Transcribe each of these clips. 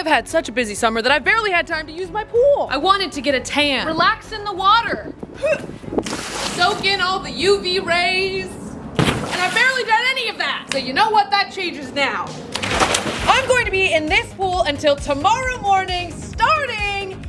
have had such a busy summer that I've barely had time to use my pool. I wanted to get a tan, relax in the water, soak in all the UV rays, and I've barely done any of that. So you know what? That changes now. I'm going to be in this pool until tomorrow morning, starting...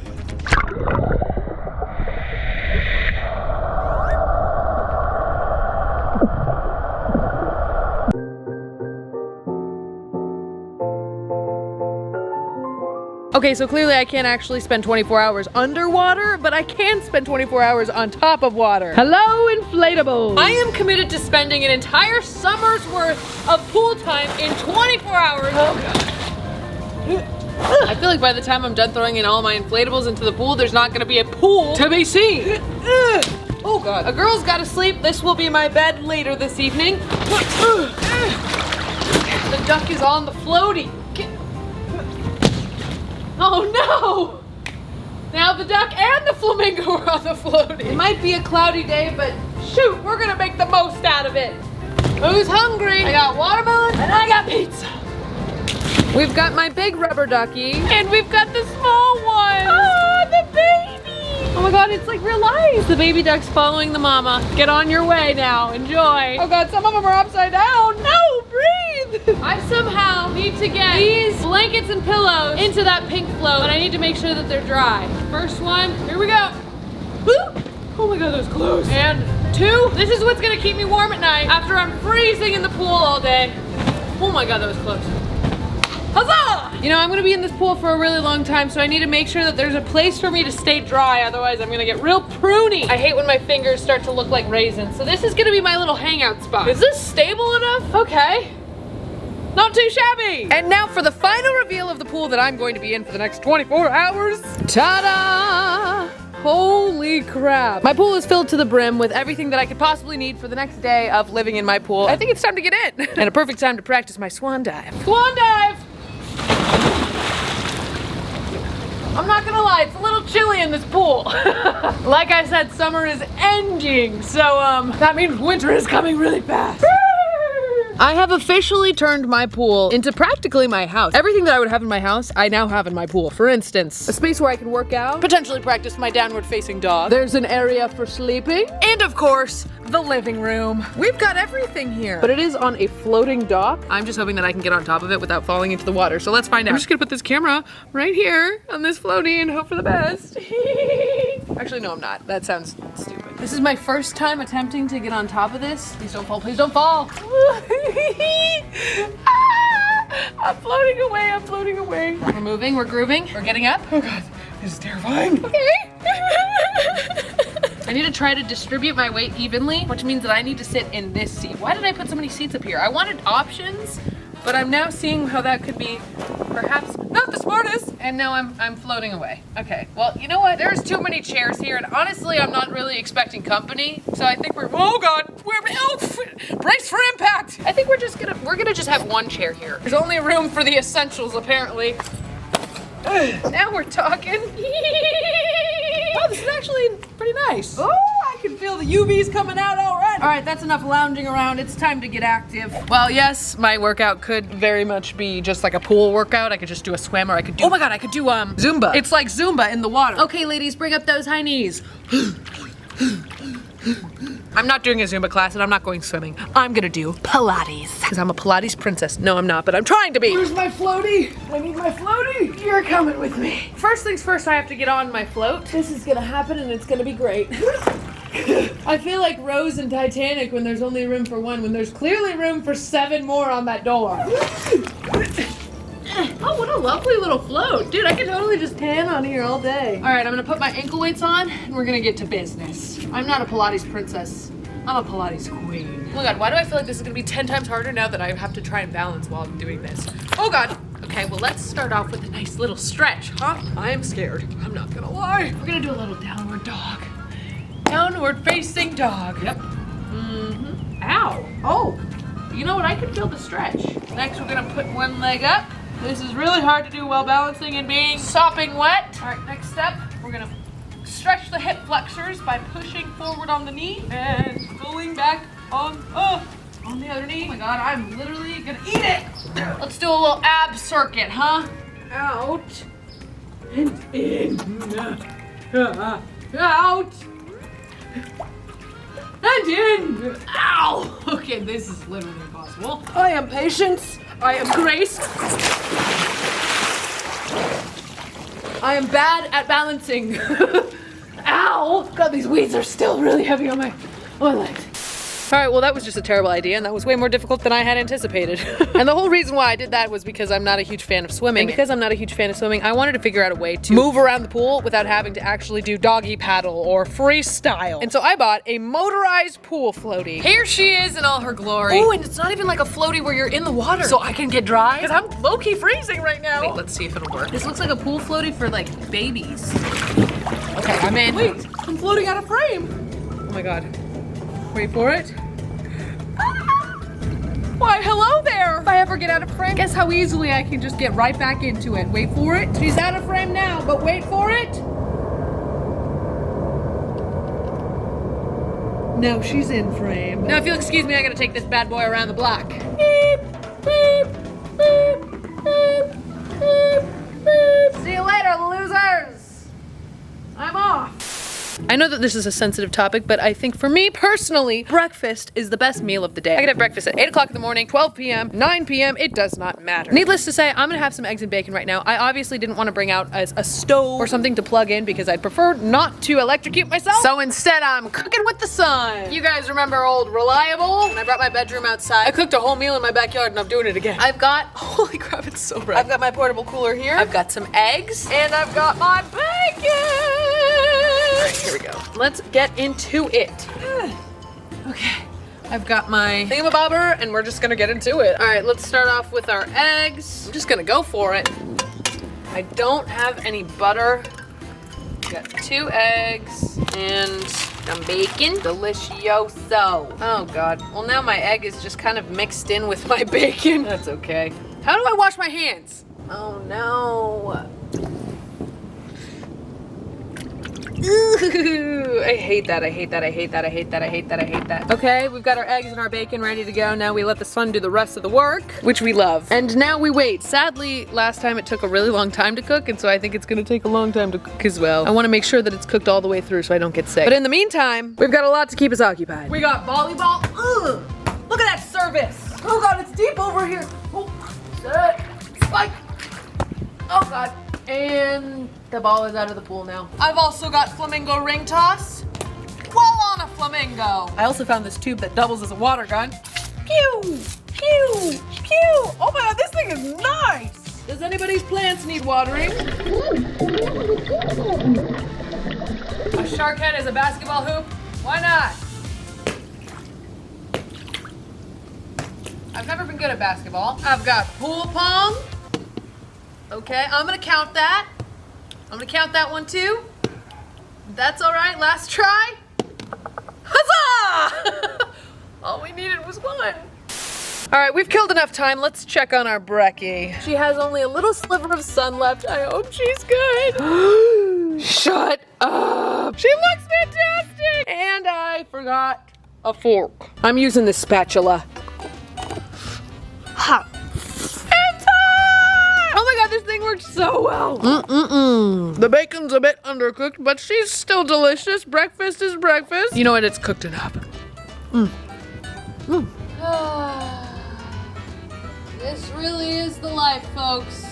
Okay, so clearly I can't actually spend 24 hours underwater, but I can spend 24 hours on top of water. Hello, inflatables. I am committed to spending an entire summer's worth of pool time in 24 hours. Oh God. I feel like by the time I'm done throwing in all my inflatables into the pool, there's not gonna be a pool to be seen. Oh God. A girl's gotta sleep. This will be my bed later this evening. The duck is on the floaty. Oh no! Now the duck and the flamingo are on the floaty. It might be a cloudy day, but shoot, we're gonna make the most out of it. Who's hungry? I got watermelon and I got pizza. We've got my big rubber ducky and we've got the small one. Oh, the baby! Oh my God, it's like real life. The baby duck's following the mama. Get on your way now, enjoy. Oh God, some of them are upside down. No, breathe! I somehow need to get these blankets and pillows into that pink float, and I need to make sure that they're dry. First one, here we go. Woo! Oh my God, that was close. And two, this is what's gonna keep me warm at night after I'm freezing in the pool all day. Oh my God, that was close. Huzzah! You know, I'm gonna be in this pool for a really long time, so I need to make sure that there's a place for me to stay dry, otherwise I'm gonna get real pruny. I hate when my fingers start to look like raisins, so this is gonna be my little hangout spot. Is this stable enough? Okay. Not too shabby. And now for the final reveal of the pool that I'm going to be in for the next 24 hours. Ta-da! Holy crap. My pool is filled to the brim with everything that I could possibly need for the next day of living in my pool. I think it's time to get in. And a perfect time to practice my swan dive. Swan dive! I'm not gonna lie, it's a little chilly in this pool. Like I said, summer is ending, so that means winter is coming really fast. I have officially turned my pool into practically my house. Everything that I would have in my house, I now have in my pool. For instance, a space where I can work out, potentially practice my downward facing dog. There's an area for sleeping, and of course, the living room. We've got everything here. But it is on a floating dock. I'm just hoping that I can get on top of it without falling into the water. So let's find out. I'm just gonna put this camera right here on this floaty and hope for the best. Actually, no, I'm not. That sounds stupid. This is my first time attempting to get on top of this. Please don't fall, please don't fall. I'm floating away, I'm floating away. We're moving, we're grooving, we're getting up. Oh God, this is terrifying. Okay. I need to try to distribute my weight evenly, which means that I need to sit in this seat. Why did I put so many seats up here? I wanted options, but I'm now seeing how that could be perhaps not the smartest. And now I'm floating away. Okay, well, you know what? There's too many chairs here, and honestly, I'm not really expecting company. So I think oh God, brace for impact. I think we're gonna just have one chair here. There's only room for the essentials, apparently. Now we're talking. Oh, this is actually pretty nice. Oh, I can feel the UVs coming out already. All right, that's enough lounging around. It's time to get active. Well, yes, my workout could very much be just like a pool workout. I could just do a swim, or I could do, oh my God, I could do Zumba. It's like Zumba in the water. Okay, ladies, bring up those high knees. I'm not doing a Zumba class and I'm not going swimming. I'm gonna do Pilates. Because I'm a Pilates princess. No, I'm not, but I'm trying to be. Where's my floaty? I need my floaty. You're coming with me. First things first, I have to get on my float. This is gonna happen and it's gonna be great. I feel like Rose in Titanic when there's only room for one, when there's clearly room for 7 more on that door. Oh, what a lovely little float. Dude, I could totally just tan on here all day. All right, I'm gonna put my ankle weights on and we're gonna get to business. I'm not a Pilates princess. I'm a Pilates queen. Oh my God, why do I feel like this is gonna be 10 times harder now that I have to try and balance while I'm doing this? Oh God. Okay, well, let's start off with a nice little stretch, huh? I am scared, I'm not gonna lie. We're gonna do a little downward dog. Downward facing dog. Yep. Mm-hmm. Ow. Oh, you know what? I can feel the stretch. Next, we're gonna put one leg up. This is really hard to do while balancing and being sopping wet. All right, next step, we're gonna stretch the hip flexors by pushing forward on the knee and pulling back on the other knee. Oh my God, I'm literally gonna eat it. Let's do a little ab circuit, huh? out, and in. Out, and in. Ow! Okay, this is literally impossible. I am Patience. I am Grace. I am bad at balancing. Ow! God, these weeds are still really heavy on my legs. All right, well, that was just a terrible idea, and that was way more difficult than I had anticipated. And the whole reason why I did that was because I'm not a huge fan of swimming. And because I'm not a huge fan of swimming, I wanted to figure out a way to move around the pool without having to actually do doggy paddle or freestyle. And so I bought a motorized pool floaty. Here she is in all her glory. Oh, and it's not even like a floaty where you're in the water. So I can get dry, because I'm low-key freezing right now. Wait, let's see if it'll work. This looks like a pool floaty for like babies. Okay, I'm in. Wait, I'm floating out of frame. Oh my God. Wait for it. Why, hello there! If I ever get out of frame, guess how easily I can just get right back into it. Wait for it. She's out of frame now, but wait for it. No, she's in frame. Now, if you'll excuse me, I gotta take this bad boy around the block. Beep, beep, beep, beep, beep, beep. See you later, losers! I'm off. I know that this is a sensitive topic, but I think for me personally, breakfast is the best meal of the day. I can have breakfast at 8 o'clock in the morning, 12 p.m., 9 p.m., it does not matter. Needless to say, I'm gonna have some eggs and bacon right now. I obviously didn't want to bring out a stove or something to plug in because I'd prefer not to electrocute myself. So instead, I'm cooking with the sun. You guys remember old Reliable? When I brought my bedroom outside, I cooked a whole meal in my backyard and I'm doing it again. I've got, holy crap, it's so bright. I've got my portable cooler here. I've got some eggs and I've got my bacon. All right, here we go. Let's get into it. Okay, I've got my thingamabobber and we're just gonna get into it. All right, let's start off with our eggs. I'm just gonna go for it. I don't have any butter. Got 2 eggs and some bacon. Delicioso. Oh God, well now my egg is just kind of mixed in with my bacon. That's okay. How do I wash my hands? Oh no. Ooh, I hate that, I hate that, I hate that, I hate that, I hate that, I hate that. Okay, we've got our eggs and our bacon ready to go. Now we let the sun do the rest of the work, which we love. And now we wait. Sadly, last time it took a really long time to cook, and so I think it's gonna take a long time to cook as well. I wanna make sure that it's cooked all the way through so I don't get sick. But in the meantime, we've got a lot to keep us occupied. We got volleyball. Ugh, look at that service. Oh God, it's deep over here. Oh, spike. Oh God. And the ball is out of the pool now. I've also got flamingo ring toss. While on a flamingo. I also found this tube that doubles as a water gun. Pew, pew, pew. Oh my God, this thing is nice. Does anybody's plants need watering? A shark head is a basketball hoop? Why not? I've never been good at basketball. I've got pool pong. Okay, I'm gonna count that. I'm gonna count that one too. That's all right, last try. Huzzah! All we needed was one. All right, we've killed enough time. Let's check on our brekkie. She has only a little sliver of sun left. I hope she's good. Shut up. She looks fantastic. And I forgot a fork. I'm using this spatula. Ha. Oh my God, this thing works so well. The bacon's a bit undercooked, but she's still delicious. Breakfast is breakfast. You know what? It's cooked enough. This really is the life, folks.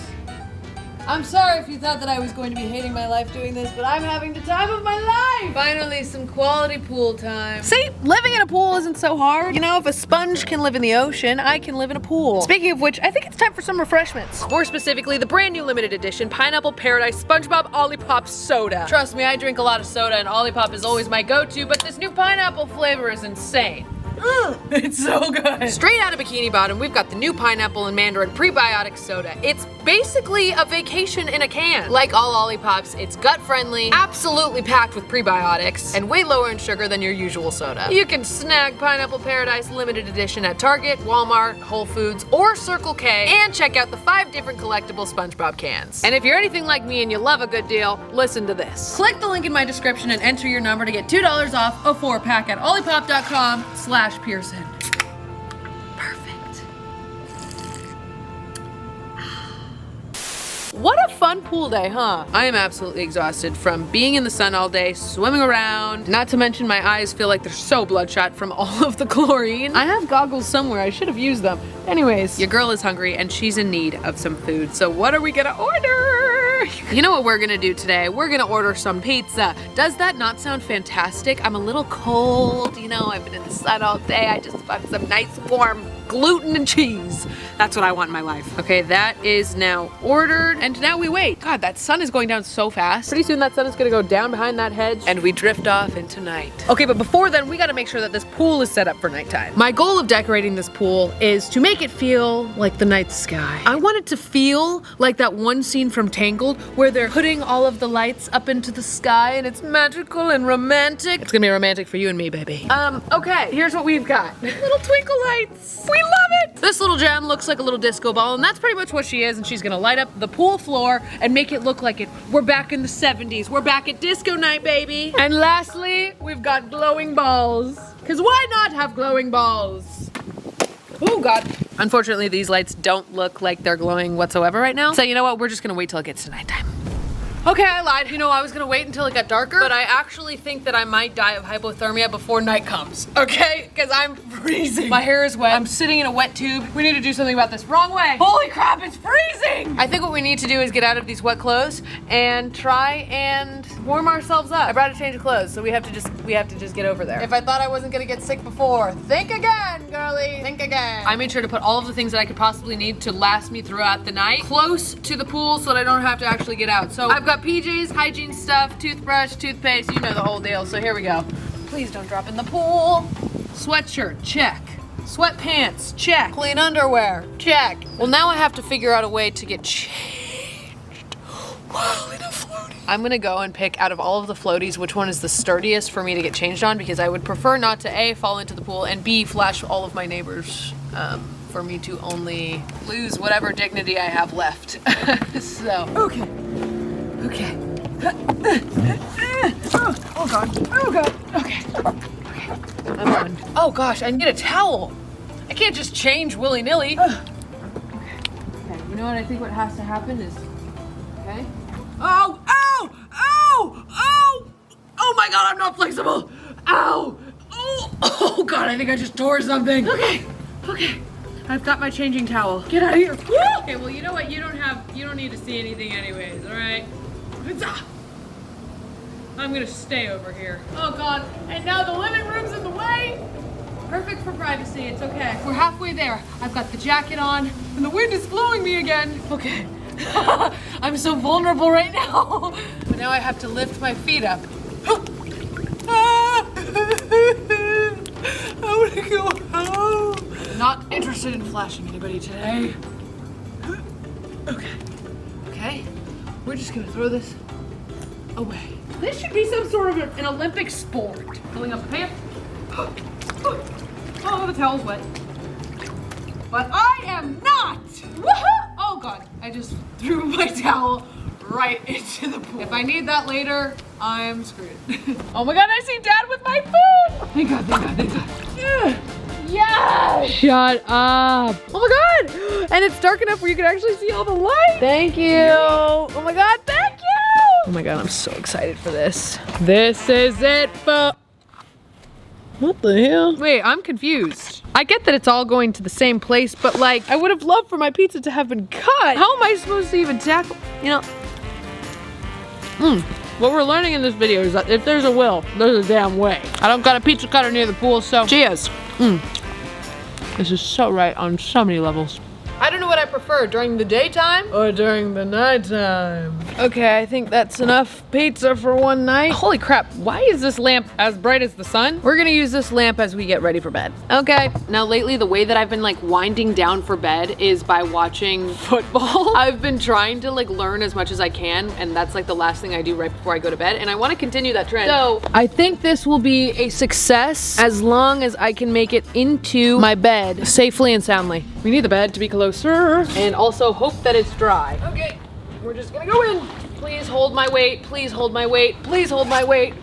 I'm sorry if you thought that I was going to be hating my life doing this, but I'm having the time of my life. Finally, some quality pool time. See, living in a pool isn't so hard. You know, if a sponge can live in the ocean, I can live in a pool. Speaking of which, I think it's time for some refreshments. More specifically, the brand new limited edition Pineapple Paradise SpongeBob Olipop Soda. Trust me, I drink a lot of soda and Olipop is always my go-to, but this new pineapple flavor is insane. It's so good. Straight out of Bikini Bottom, we've got the new pineapple and mandarin prebiotic soda. It's basically a vacation in a can. Like all Olipops, it's gut friendly, absolutely packed with prebiotics, and way lower in sugar than your usual soda. You can snag Pineapple Paradise limited edition at Target, Walmart, Whole Foods, or Circle K, and check out the 5 different collectible SpongeBob cans. And if you're anything like me and you love a good deal, listen to this. Click the link in my description and enter your number to get $2 off a 4-pack at olipop.com/Pierson. Perfect. What fun pool day, huh? I am absolutely exhausted from being in the sun all day, swimming around. Not to mention my eyes feel like they're so bloodshot from all of the chlorine. I have goggles somewhere. I should have used them. Anyways, your girl is hungry and she's in need of some food. So what are we gonna order? You know what we're gonna do today? We're gonna order some pizza. Does that not sound fantastic? I'm a little cold, you know, I've been in the sun all day. I just want some nice warm gluten and cheese. That's what I want in my life. Okay, that is now ordered, and now we wait. God, that sun is going down so fast. Pretty soon that sun is gonna go down behind that hedge, and we drift off into night. Okay, but before then, we gotta make sure that this pool is set up for nighttime. My goal of decorating this pool is to make it feel like the night sky. I want it to feel like that one scene from Tangled where they're putting all of the lights up into the sky, and it's magical and romantic. It's gonna be romantic for you and me, baby. Okay, here's what we've got. Little twinkle lights. We love it! This little gem looks like a little disco ball, and that's pretty much what she is, and she's gonna light up the pool floor and make it look like we're back in the 70s. We're back at disco night, baby. And lastly, we've got glowing balls. Cause why not have glowing balls? Oh God. Unfortunately, these lights don't look like they're glowing whatsoever right now. So you know what? We're just gonna wait till it gets to nighttime. Okay, I lied. You know, I was gonna wait until it got darker, but I actually think that I might die of hypothermia before night comes, okay? Because I'm freezing. My hair is wet. I'm sitting in a wet tube. We need to do something about this. Wrong way. Holy crap, it's freezing! I think what we need to do is get out of these wet clothes and try and warm ourselves up. I brought a change of clothes, so we have to just get over there. If I thought I wasn't gonna get sick before, think again, girly. Think again. I made sure to put all of the things that I could possibly need to last me throughout the night close to the pool so that I don't have to actually get out. So I've got PJs, hygiene stuff, toothbrush, toothpaste, you know the whole deal. So here we go. Please don't drop in the pool. Sweatshirt, check. Sweatpants, check. Clean underwear, check. Well, now I have to figure out a way to get changed while in a floaty. I'm gonna go and pick out of all of the floaties which one is the sturdiest for me to get changed on, because I would prefer not to A, fall into the pool, and B, flash all of my neighbors. For me to only lose whatever dignity I have left. So, okay. Okay. Oh God. Oh God. Okay. Okay. I'm done. Oh gosh, I need a towel. I can't just change willy-nilly. Okay. Okay. You know what I think what has to happen is, okay. Oh! Ow! Ow! Ow! Oh my God, I'm not flexible. Ow! Oh! Oh God, I think I just tore something. Okay. Okay. I've got my changing towel. Get out of here. Okay, well, you know what? You don't need to see anything anyways, all right? I'm gonna stay over here. Oh God, and now the living room's in the way. Perfect for privacy, it's okay. We're halfway there. I've got the jacket on, and the wind is blowing me again. Okay. I'm so vulnerable right now. But now I have to lift my feet up. I wanna go home. Not interested in flashing anybody today. Okay. Okay. We're just gonna throw this away. This should be some sort of an Olympic sport. Pulling up the pants. Oh, the towel's wet. But I am not! Woohoo! Oh God, I just threw my towel right into the pool. If I need that later, I'm screwed. Oh my God, I see Dad with my food! Thank God, thank God, thank God. Yeah! Shut up. Oh my God! And it's dark enough where you can actually see all the light. Thank you. Oh my God, thank you! Oh my God, I'm so excited for this. This is it for... What the hell? Wait, I'm confused. I get that it's all going to the same place, but like, I would have loved for my pizza to have been cut. How am I supposed to even tackle, you know? What we're learning in this video is that if there's a will, there's a damn way. I don't got a pizza cutter near the pool, so cheers. This is so right on so many levels. I don't know what I prefer, during the daytime or during the nighttime. Okay, I think that's enough pizza for one night. Holy crap, why is this lamp as bright as the sun? We're gonna use this lamp as we get ready for bed. Okay. Now lately, the way that I've been like winding down for bed is by watching football. I've been trying to like learn as much as I can, and that's like the last thing I do right before I go to bed, and I wanna continue that trend. So I think this will be a success as long as I can make it into my bed safely and soundly. We need the bed to be closer and also hope that it's dry. Okay, we're just gonna go in. Please hold my weight, please hold my weight, please hold my weight.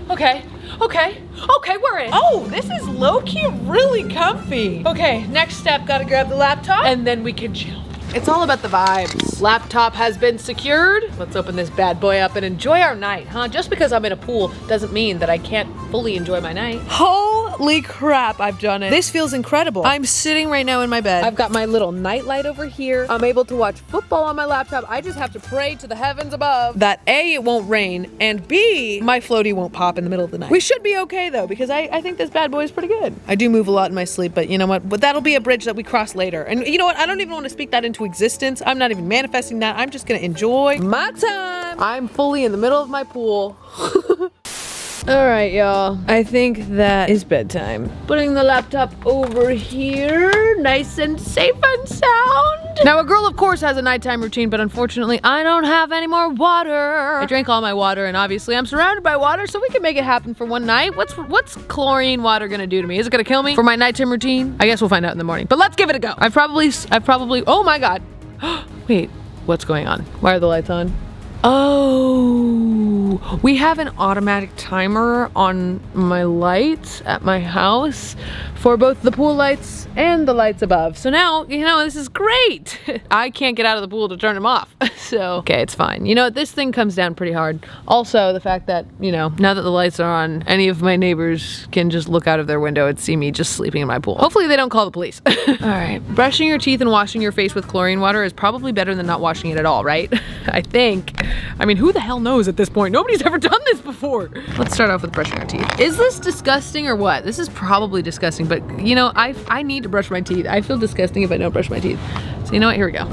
Okay, we're in. Oh, this is low-key really comfy. Okay, next step, gotta grab the laptop and then we can chill. It's all about the vibes. laptop has been secured. Let's open this bad boy up and enjoy our night, huh? Just because I'm in a pool doesn't mean that I can't fully enjoy my night. Holy crap, I've done it. This feels incredible. I'm sitting right now in my bed. I've got my little night light over here. I'm able to watch football on my laptop. I just have to pray to the heavens above that A, it won't rain, and B, my floaty won't pop in the middle of the night. We should be okay though, because I think this bad boy is pretty good. I do move a lot in my sleep, but you know what? But that'll be a bridge that we cross later. And you know what? I don't even want to speak that into existence. I'm not even manifesting that. I'm just gonna enjoy my time. I'm fully in the middle of my pool. All right, y'all. I think that is bedtime. Putting the laptop over here, nice and safe and sound. Now, a girl, of course, has a nighttime routine, but unfortunately, I don't have any more water. I drank all my water, and obviously, I'm surrounded by water, so we can make it happen for one night. What's chlorine water gonna do to me? Is it gonna kill me for my nighttime routine? I guess we'll find out in the morning. But let's give it a go. I've probably. Oh my God. Wait, what's going on? Why are the lights on? Oh, we have an automatic timer on my lights at my house for both the pool lights and the lights above. So now, you know, this is great. I can't get out of the pool to turn them off. So, okay, it's fine. You know, this thing comes down pretty hard. Also, the fact that, you know, now that the lights are on, any of my neighbors can just look out of their window and see me just sleeping in my pool. Hopefully they don't call the police. All right, brushing your teeth and washing your face with chlorine water is probably better than not washing it at all, right? I think. I mean, who the hell knows at this point? Nobody's ever done this before. Let's start off with brushing our teeth. Is this disgusting or what? This is probably disgusting, but you know, I need to brush my teeth. I feel disgusting if I don't brush my teeth. So you know what, here we go.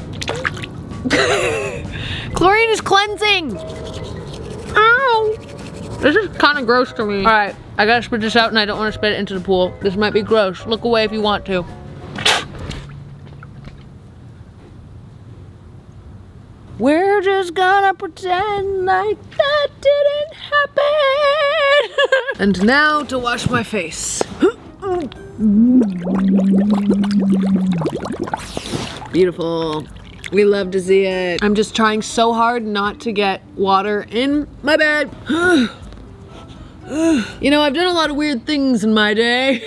Chlorine is cleansing. Ow. This is kind of gross to me. All right, I gotta spit this out and I don't want to spit it into the pool. This might be gross. Look away if you want to. We're just gonna pretend like that didn't happen. And now to wash my face. Beautiful. We love to see it. I'm just trying so hard not to get water in my bed. You know, I've done a lot of weird things in my day.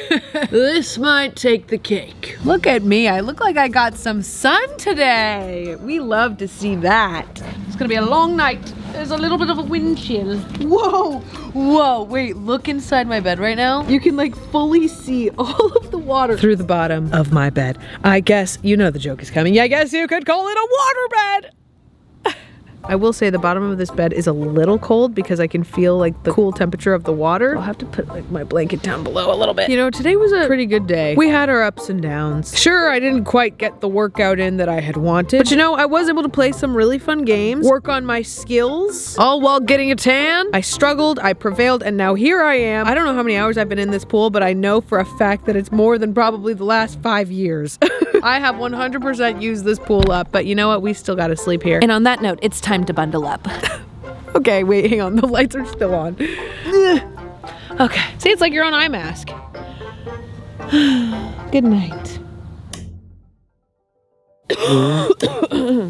This might take the cake. Look at me, I look like I got some sun today. We love to see that. It's gonna be a long night. There's a little bit of a wind chill. Whoa, whoa, wait, look inside my bed right now. You can like fully see all of the water through the bottom of my bed. I guess, you know the joke is coming. Yeah, I guess you could call it a water bed. I will say the bottom of this bed is a little cold because I can feel like the cool temperature of the water. I'll have to put like my blanket down below a little bit. You know, today was a pretty good day. We had our ups and downs. Sure, I didn't quite get the workout in that I had wanted, but you know, I was able to play some really fun games, work on my skills, all while getting a tan. I struggled, I prevailed, and now here I am. I don't know how many hours I've been in this pool, but I know for a fact that it's more than probably the last 5 years. I have 100% used this pool up, but you know what? We still gotta sleep here. And on that note, it's time to bundle up. Okay, wait, hang on. The lights are still on. Okay. See, it's like you're on eye mask. Good night.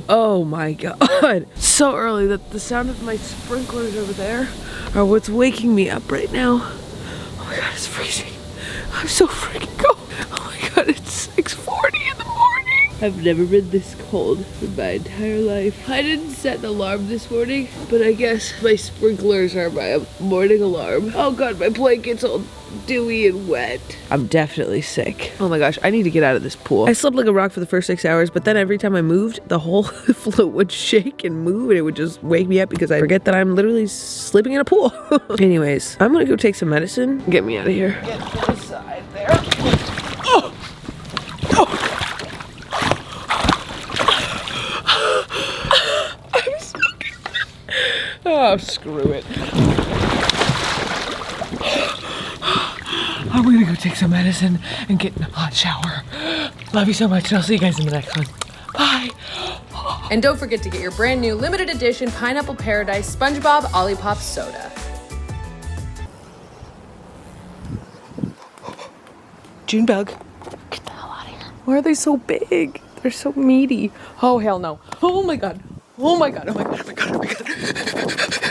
Oh my God. So early that the sound of my sprinklers over there are what's waking me up right now. Oh my God, it's freezing. I'm so freaking cold. Oh my God, it's 6:40 in the morning. I've never been this cold in my entire life. I didn't set an alarm this morning, but I guess my sprinklers are my morning alarm. Oh God, my blanket's all dewy and wet. I'm definitely sick. Oh my gosh, I need to get out of this pool. I slept like a rock for the first 6 hours, but then every time I moved, the whole float would shake and move and it would just wake me up because I forget that I'm literally sleeping in a pool. Anyways, I'm gonna go take some medicine. Get me out of here. Get to the side there. Oh! Oh! I'm so good. Oh, screw it. I'm gonna go take some medicine and get in a hot shower. Love you so much, and I'll see you guys in the next one. Bye. And don't forget to get your brand new limited edition Pineapple Paradise SpongeBob Olipop soda. Junebug. Get the hell out of here. Why are they so big? They're so meaty. Oh, hell no. Oh my God. Oh my God. Oh my God. Oh my God. Oh my God.